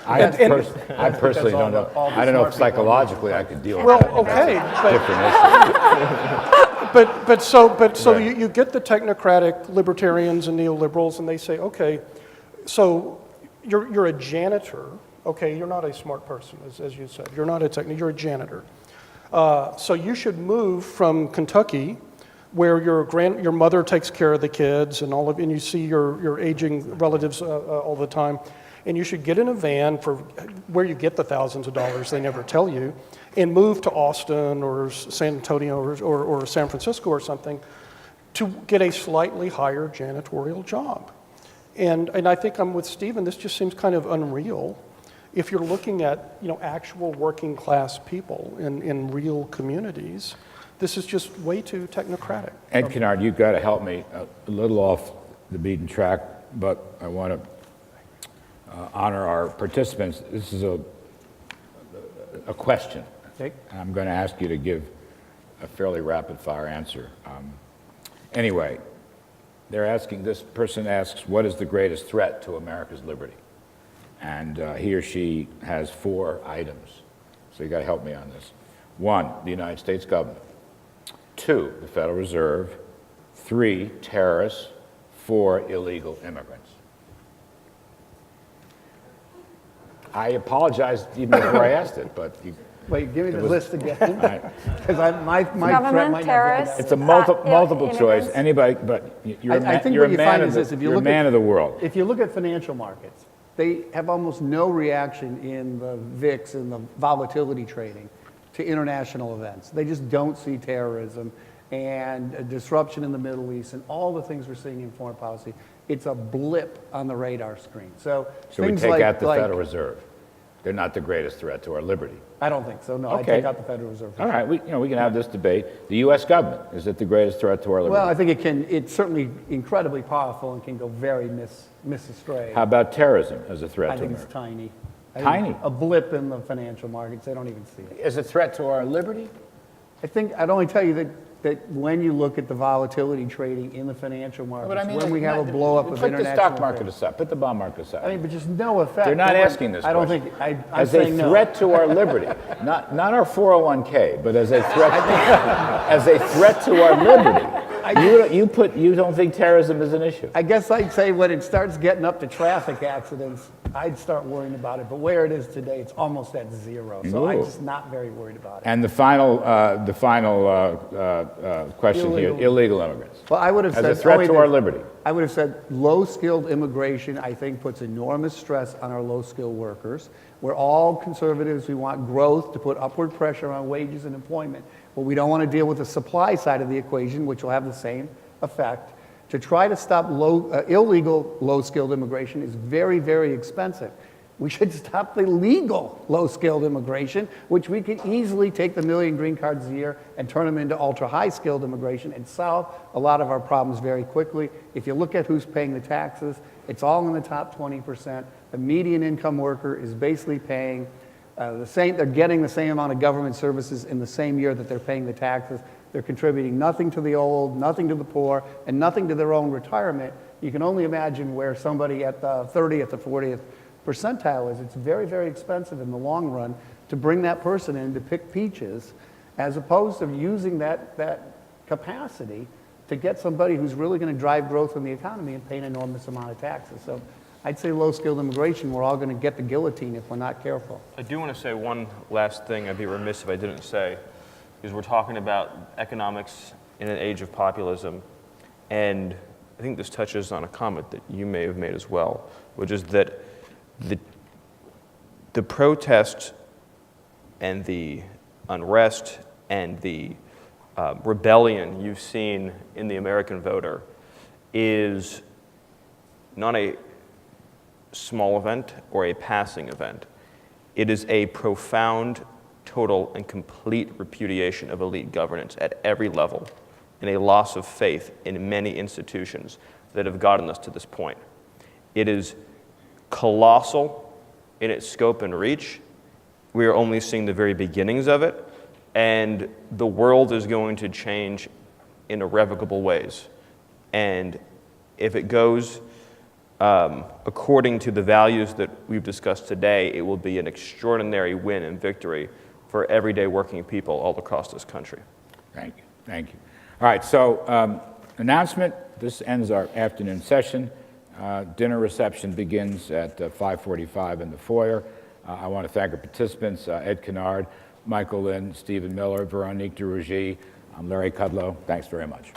A: I personally don't know. I don't know if psychologically I could deal with
E: Well,
A: that.
E: okay,
A: Different issue.
E: but you get the technocratic libertarians and neoliberals, and they say, okay, so you're a janitor. Okay, you're not a smart person, as you said. You're not a technician, you're a janitor. So you should move from Kentucky, where your mother takes care of the kids and and you see your aging relatives all the time, and you should get in a van for where you get the thousands of dollars, they never tell you, and move to Austin or San Antonio or San Francisco or something to get a slightly higher janitorial job. And I think I'm with Stephen, this just seems kind of unreal. If you're looking at actual working class people in real communities, this is just way too technocratic.
A: Ed Conard, you've got to help me a little off the beaten track, but I want to honor our participants. This is a question.
D: Okay.
A: And I'm going to ask you to give a fairly rapid-fire answer. Anyway, they're asking, this person asks, what is the greatest threat to America's liberty? And he or she has 4 items. So you got to help me on this. 1, the United States government. 2, the Federal Reserve. 3, terrorists. 4, illegal immigrants. I apologized even before I asked it, but you,
D: Wait, give me the
A: was-
D: list again.
A: I,
D: Because my threat
C: Government,
D: might not
C: terrorists.
D: be
A: it's a multiple choice.
C: immigrants.
A: Anybody, but you're a
D: I think
A: you're
D: what
A: a
D: you
A: man
D: find
A: of
D: is
A: the,
D: this, if you
A: you're a
D: look
A: man
D: at-
A: of the world.
D: If you look at financial markets, they have almost no reaction in the VIX and the volatility trading to international events. They just don't see terrorism and a disruption in the Middle East and all the things we're seeing in foreign policy. It's a blip on the radar screen. So
A: So we
D: things
A: take
D: like,
A: out the Federal Reserve. They're not the greatest threat to our liberty.
D: I don't think so. No, I
A: Okay.
D: take out the Federal Reserve. for
A: All
D: sure.
A: right, we can have this debate. The U.S. government, is it the greatest threat to our liberty?
D: Well, I think it's certainly incredibly powerful and can go very miss astray.
A: How about terrorism as a threat
D: I
A: to
D: think it's
A: America?
D: tiny. I think
A: Tiny?
D: A blip in the financial markets. They don't even see it.
A: Is it a threat to our liberty?
D: I think I'd only tell you that when you look at the volatility trading in the financial markets, when we have a blow up of
A: put
D: international
A: the stock market
D: trade,
A: aside, put the bond market aside.
D: I mean, but just no effect.
A: They're not
D: No one-
A: asking this
D: I don't
A: question.
D: think. I'm
A: As a
D: saying no.
A: threat to our liberty, not our 401k, but as a threat, as a threat to our liberty. You don't think terrorism is an issue?
D: I guess I'd say when it starts getting up to traffic accidents, I'd start worrying about it. But where it is today, it's almost at 0. So I'm
A: Ooh.
D: just not very worried about it.
A: And the final question here: illegal immigrants.
D: Well, I would have
A: As
D: said
A: a threat
D: only
A: to
D: that-
A: our liberty.
D: I would have said low-skilled immigration, I think, puts enormous stress on our low-skilled workers. We're all conservatives. We want growth to put upward pressure on wages and employment. But we don't want to deal with the supply side of the equation, which will have the same effect. To try to stop illegal low-skilled immigration is very, very expensive. We should stop the legal low-skilled immigration, which we could easily take the 1 million green cards a year and turn them into ultra-high-skilled immigration and solve a lot of our problems very quickly. If you look at who's paying the taxes, it's all in the top 20%. The median income worker is basically paying the same, they're getting the same amount of government services in the same year that they're paying the taxes. They're contributing nothing to the old, nothing to the poor, and nothing to their own retirement. You can only imagine where somebody at the 30th or 40th percentile is. It's very, very expensive in the long run to bring that person in to pick peaches, as opposed to using that capacity to get somebody who's really going to drive growth in the economy and pay an enormous amount of taxes. So I'd say low-skilled immigration, we're all going to get the guillotine if we're not careful.
B: I do want to say one last thing I'd be remiss if I didn't say, because we're talking about economics in an age of populism, and I think this touches on a comment that you may have made as well, which is that the protest and the unrest and the rebellion you've seen in the American voter is not a small event or a passing event. It is a profound, total, and complete repudiation of elite governance at every level and a loss of faith in many institutions that have gotten us to this point. It is colossal in its scope and reach. We are only seeing the very beginnings of it, and the world is going to change in irrevocable ways. And if it goes according to the values that we've discussed today, it will be an extraordinary win and victory for everyday working people all across this country.
A: Thank you. Thank you. All right, so announcement. This ends our afternoon session. Dinner reception begins at 5:45 in the foyer. I want to thank our participants, Ed Conard, Michael Lind, Stephen Miller, Veronique de Rugy. I'm Larry Kudlow. Thanks very much.